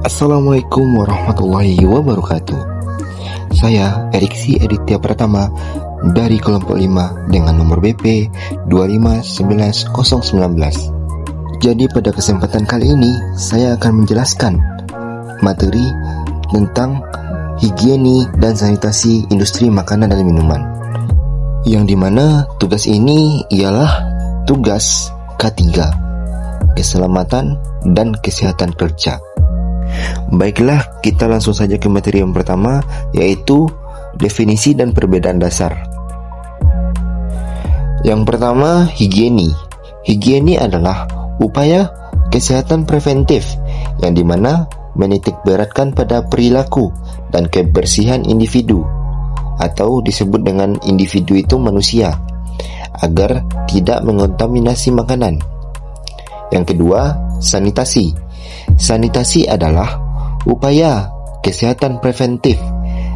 Assalamualaikum warahmatullahi wabarakatuh. Saya Eriksi Aditya Pratama dari kelompok 5 dengan nomor BP 2519019. Jadi pada kesempatan kali ini saya akan menjelaskan materi tentang higiene dan sanitasi industri makanan dan minuman, yang dimana tugas ini ialah tugas K3, keselamatan dan kesehatan kerja. Baiklah, kita langsung saja ke materi yang pertama, yaitu definisi dan perbedaan dasar. Yang pertama, higiene. Higiene adalah upaya kesehatan preventif yang dimana menitik beratkan pada perilaku dan kebersihan individu, atau disebut dengan individu itu manusia, agar tidak mengontaminasi makanan. Yang kedua, sanitasi. Sanitasi adalah upaya kesehatan preventif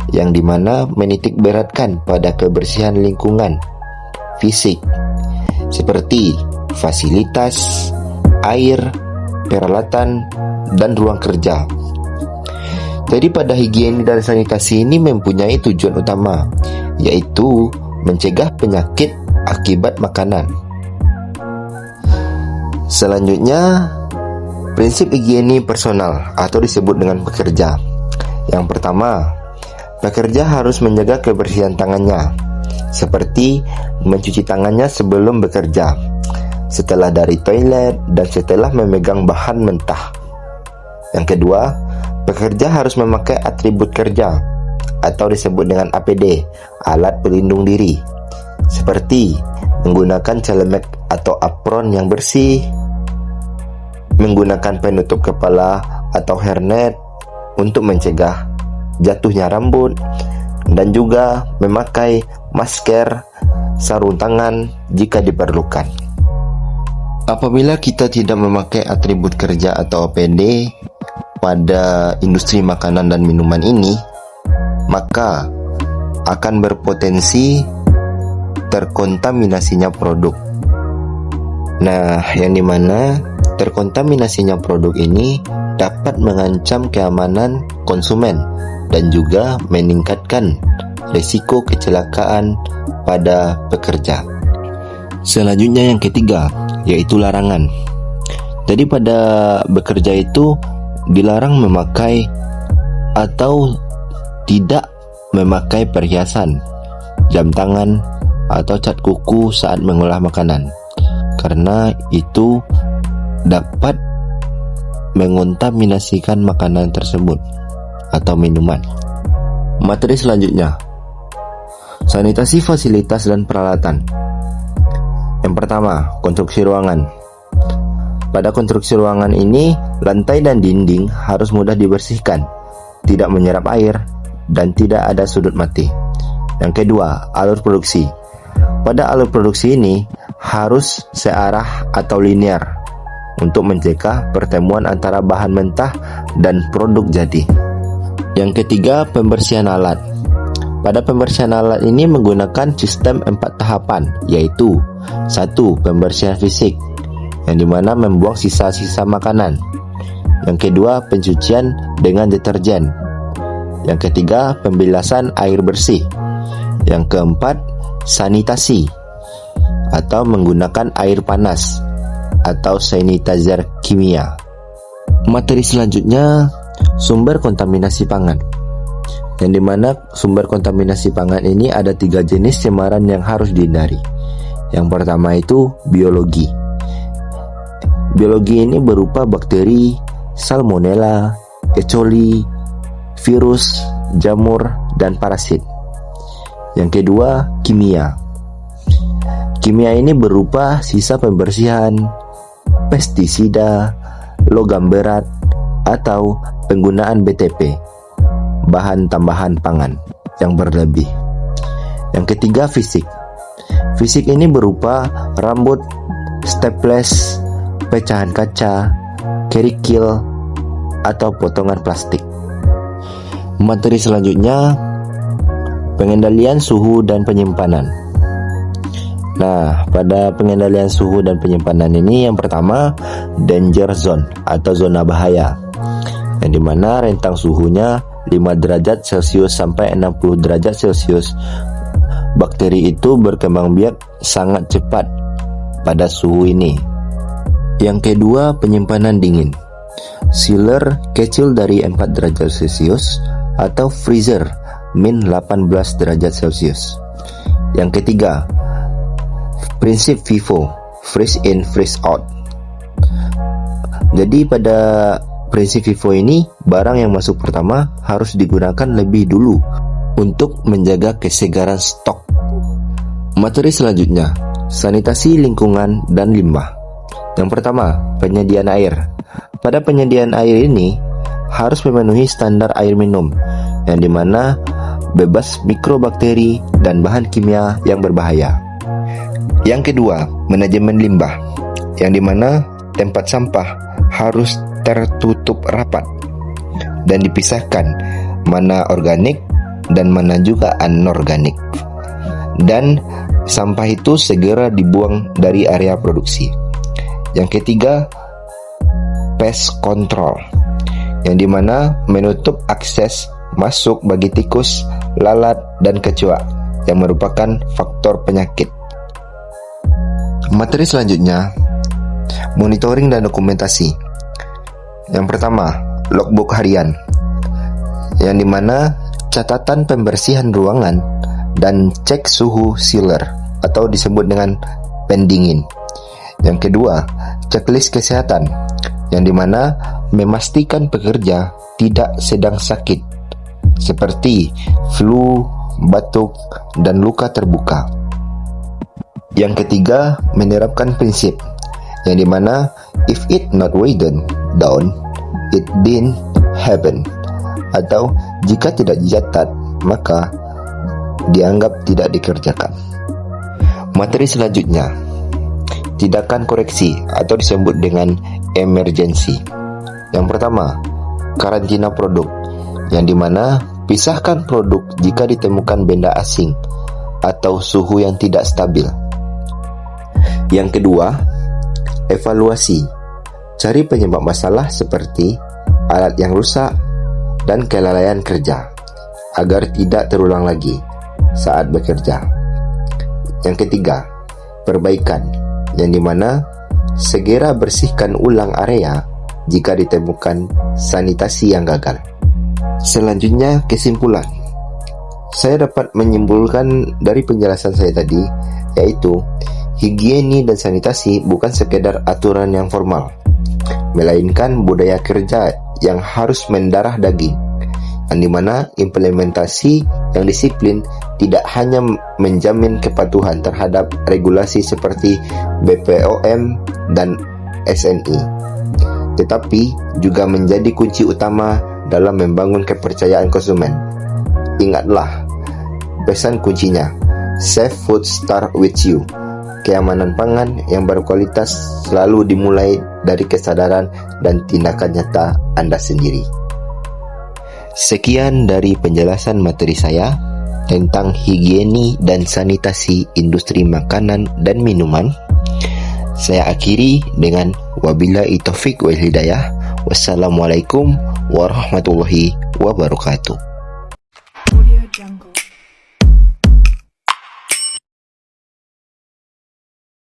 yang dimana menitik beratkan pada kebersihan lingkungan fisik seperti fasilitas, air, peralatan, dan ruang kerja. Jadi pada higiene dan sanitasi ini mempunyai tujuan utama, yaitu mencegah penyakit akibat makanan. Selanjutnya, prinsip higiene personal atau disebut dengan pekerja. Yang pertama, pekerja harus menjaga kebersihan tangannya, seperti mencuci tangannya sebelum bekerja, setelah dari toilet, dan setelah memegang bahan mentah. Yang kedua, pekerja harus memakai atribut kerja atau disebut dengan APD, alat pelindung diri, seperti menggunakan celemek atau apron yang bersih, menggunakan penutup kepala atau hairnet untuk mencegah jatuhnya rambut, dan juga memakai masker, sarung tangan jika diperlukan. Apabila kita tidak memakai atribut kerja atau APD pada industri makanan dan minuman ini, maka akan berpotensi terkontaminasinya produk. Nah, yang dimana terkontaminasinya produk ini dapat mengancam keamanan konsumen dan juga meningkatkan risiko kecelakaan pada pekerja. Selanjutnya yang ketiga, yaitu larangan. Jadi pada bekerja itu dilarang memakai atau tidak memakai perhiasan, jam tangan, atau cat kuku saat mengolah makanan, karena itu dapat mengontaminasikan makanan tersebut atau minuman. Materi selanjutnya, sanitasi fasilitas dan peralatan. Yang pertama, konstruksi ruangan. Pada konstruksi ruangan ini, lantai dan dinding harus mudah dibersihkan, tidak menyerap air, dan tidak ada sudut mati. Yang kedua, alur produksi. Pada alur produksi ini harus searah atau linear untuk mencegah pertemuan antara bahan mentah dan produk jadi. Yang ketiga, pembersihan alat. Pada pembersihan alat ini menggunakan sistem 4 tahapan, yaitu 1. Pembersihan fisik, yang dimana membuang sisa-sisa makanan. Yang kedua, pencucian dengan deterjen. Yang ketiga, pembilasan air bersih. Yang keempat, sanitasi atau menggunakan air panas atau sanitizer kimia. Materi selanjutnya, sumber kontaminasi pangan, yang dimana sumber kontaminasi pangan ini ada 3 jenis cemaran yang harus dihindari. Yang pertama itu biologi. Biologi ini berupa bakteri, salmonella, E. coli, virus, jamur, dan parasit. Yang kedua, kimia. Kimia ini berupa sisa pembersihan, pestisida, logam berat, atau penggunaan BTP, bahan tambahan pangan yang berlebih. Yang ketiga, fisik. Fisik ini berupa rambut, staples, pecahan kaca, kerikil, atau potongan plastik. Materi selanjutnya, pengendalian suhu dan penyimpanan. Nah, pada pengendalian suhu dan penyimpanan ini yang pertama, danger zone atau zona bahaya. yang dimana rentang suhunya 5 derajat Celcius sampai 60 derajat Celcius. Bakteri itu berkembang biak sangat cepat pada suhu ini. Yang kedua, penyimpanan dingin. Chiller kecil dari 4 derajat Celcius atau freezer min 18 derajat Celcius. Yang ketiga, prinsip FIFO, freeze in, freeze out. Jadi pada prinsip FIFO ini, barang yang masuk pertama harus digunakan lebih dulu untuk menjaga kesegaran stok. Materi selanjutnya, sanitasi lingkungan dan limbah. Yang pertama, penyediaan air. Pada penyediaan air ini harus memenuhi standar air minum, yang dimana bebas mikrobakteri dan bahan kimia yang berbahaya. Yang kedua, manajemen limbah, yang dimana tempat sampah harus tertutup rapat dan dipisahkan mana organik dan mana juga anorganik. Dan sampah itu segera dibuang dari area produksi. Yang ketiga, pest control, yang dimana menutup akses masuk bagi tikus, lalat, dan kecoa yang merupakan faktor penyakit. Materi selanjutnya, monitoring dan dokumentasi. Yang pertama, logbook harian, yang dimana catatan pembersihan ruangan dan cek suhu chiller atau disebut dengan pendingin. Yang kedua, checklist kesehatan, yang dimana memastikan pekerja tidak sedang sakit seperti flu, batuk, dan luka terbuka. Yang ketiga, menerapkan prinsip, yang dimana if it not written down, it didn't happen, atau jika tidak dicatat, maka dianggap tidak dikerjakan. Materi selanjutnya, tindakan koreksi atau disebut dengan emergency. Yang pertama, karantina produk, yang dimana pisahkan produk jika ditemukan benda asing atau suhu yang tidak stabil. Yang kedua, evaluasi. Cari penyebab masalah seperti alat yang rusak dan kelalaian kerja agar tidak terulang lagi saat bekerja. Yang ketiga, perbaikan, yang dimana segera bersihkan ulang area jika ditemukan sanitasi yang gagal. Selanjutnya, kesimpulan. Saya dapat menyimpulkan dari penjelasan saya tadi, yaitu higiene dan sanitasi bukan sekedar aturan yang formal, melainkan budaya kerja yang harus mendarah daging, yang dimana implementasi yang disiplin tidak hanya menjamin kepatuhan terhadap regulasi seperti BPOM dan SNI, tetapi juga menjadi kunci utama dalam membangun kepercayaan konsumen. Ingatlah, pesan kuncinya, safe food start with you. Keamanan pangan yang berkualitas selalu dimulai dari kesadaran dan tindakan nyata Anda sendiri. Sekian dari penjelasan materi saya tentang higiene dan sanitasi industri makanan dan minuman. Saya akhiri dengan wabillahi taufik wal hidayah. Wassalamualaikum warahmatullahi wabarakatuh.